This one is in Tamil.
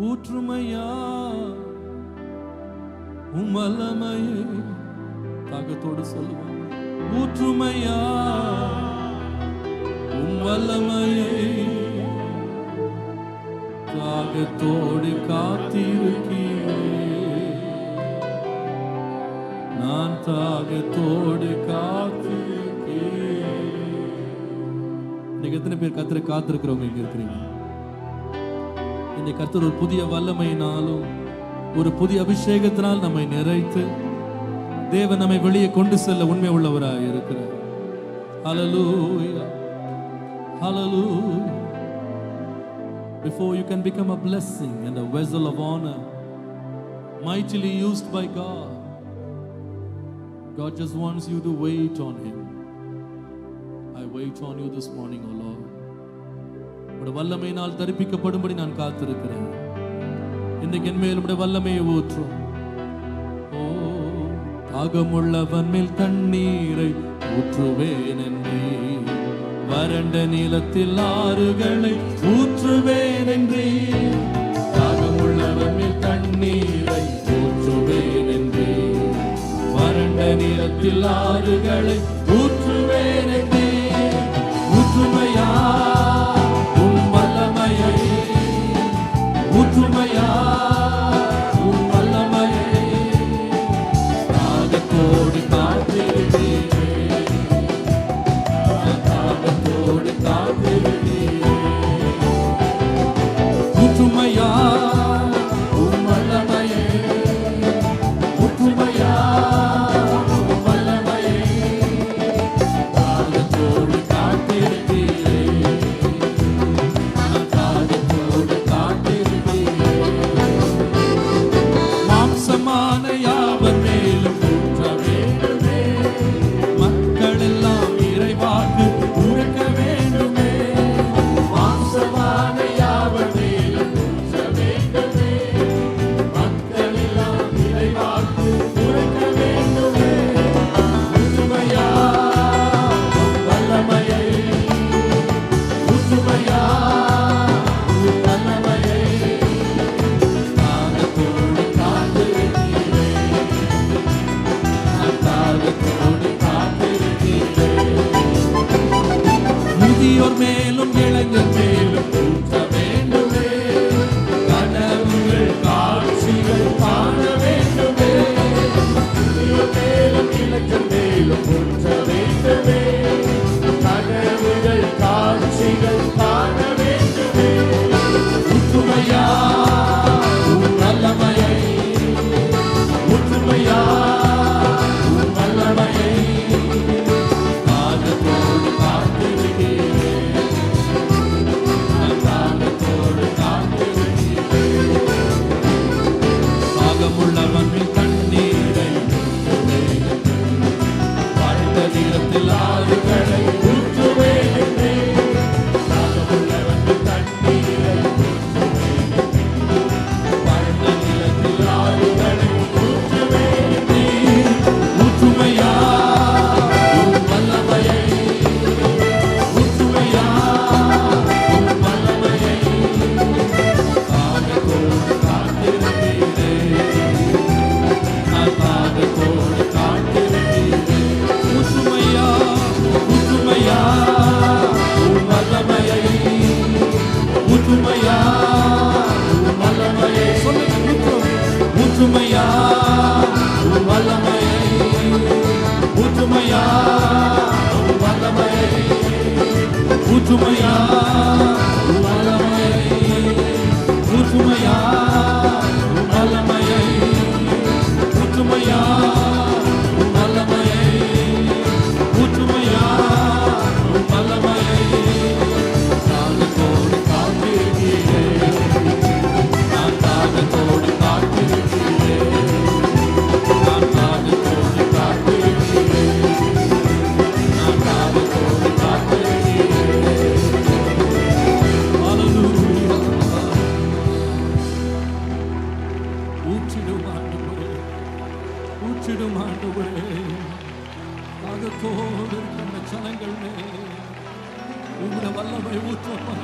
ஊற்றுமையா உம் வல்லமையை தாகத்தோடு சொல்லுவாங்க. ஊற்றுமையா உம் வல்லமையை தாகத்தோடு காத்திருக்கிறேன். நான் தாகத்தோடு காத்திருக்கிறேன். இன்னைக்கு எத்தனை பேர் கர்த்தரை காத்திருக்கிறவங்க இங்க இருக்கிறீங்க? இன்னைக்கு கர்த்தர் ஒரு புதிய வல்லமையினாலும் ஒரு புதிய அபிஷேகத்தினால் நம்மை நிறைத்து தேவன் நம்மை வெளியே கொண்டு செல்ல உண்மை உள்ளவராய் இருக்கிறார். ஹல்லேலூயா, ஹல்லேலூயா. Before you can become a blessing and a vessel of honor, mightily used by God, God just wants you to wait on Him. I wait on you this morning, O Lord. உம்முடைய வல்லமையினால் தரிப்பிக்கப்படும்படி நான் காத்திருக்கிறேன். இன்றைக்கு என் மேல் உம்முடைய வல்லமையை ஊற்றும். ஓ, தாகமுள்ளவன் மேல் தண்ணீரை ஊற்றுவேன் என்றே, வறண்ட நிலத்தில் ஆறுகளை ஊற்றுவேன் என்றே. தாகமுள்ளவன் மேல் தண்ணீரை ஊற்றுவேன் என்றே, வறண்ட நிலத்தில் ஆறுகளை ஊற்றுவேன் என்றே. ஊற்றுமையா உம் வல்லமையை, ஊற்றுமையா உம் வல்லமையை தாகத்தோடு காத்திருக்கிறேன். தாகத்தோடு காத்திருக்கிறேன். ஊற்றுமையா உம் வல்லமையை, ஊற்றுமையா உம் வல்லமையை தாகத்தோடு காத்திருக்கிறேன். தாகத்தோடு காத்திருக்கிறேன். மாம்சமான யாவர் மேலும் ஊற்ற வேண்டுமே, மக்கள் எல்லாம் இறைவாக்கு உரைக்க வேண்டுமே. மாம்சமான யாவர் மேலும் ஊற்ற வேண்டுமே, மக்கள் எல்லாம் இறைவாக்கு உரைக்க வேண்டுமே. ஊற்றுமையா உம் வல்லமையை, ஊற்றுமையா உம் வல்லமையை தாகத்தோடு காத்திருக்கிறேன். தாகத்தோடு காத்திருக்கிறேன். முதியோர் மேலும் இளைஞர் மேலும் ஊற்ற வேண்டுமே, கனவுகள் காட்சிகள் காண வேண்டுமே. முதியோர் மேலும் இளைஞர் மேலும் ஊற்ற வேண்டுமே, கனவுகள் காட்சிகள் காண வேண்டுமே. ஊற்றுமையா உம் வல்லமையை, ஊற்றுமையா உம் வல்லமையை தாகத்தோடு காத்திருக்கிறேன். தாகத்தோடு காத்திருக்கிறேன். தாகமுள்ளவன் மேல் தண்ணீரை ஊற்றுவேன், வறண்ட நிலத்தில் ஆறுகளை ஊற்றுவேன் என்றே. தாகமுள்ளவன் மேல் தண்ணீரை ஊற்றுவேன், வறண்ட நிலத்தில் ஆறுகளை ஊற்றுவேன் என்றே. ஊற்றுமையா உம் வல்லமையை, ஊற்றுமையா உம் வல்லமையை தாகத்தோடு காத்திருக்கிறேன். நான் தாகத்தோடு காத்திருக்கிறேன். ஊற்றுமையா, ஊற்றுமையா உம் வல்லமையை, ஊற்றுமையா உம் வல்லமையை சொல்லுங்க. ஊற்றுமையா உம் வல்லமையை, ஊற்றுமையா உம் வல்லமையை, ஊற்றுமையா உம் வல்லமையை, ஊற்றுமையா உம் வல்லமையை, ஊற்றுமையா உம் வல்லமையை, ஊற்றுமையா உம் வல்லமையை தாகத்தோடு காத்திருக்கிறேன். நான் தாகத்தோடு காத்திருக்கிறேன். நான் தாகத்தோடு காத்திருக்கிறேன். நான் தாகத்தோடு காத்திருக்கிறேன். ஹல்லேலூயா. ஊற்றிடும் ஆண்டவரே, ஊற்றிடும் ஆண்டவரே. தாகத்தோடு இருக்கிற ஜனங்கள் மேல் உம்முடைய வல்லமை ஊற்றப்பா.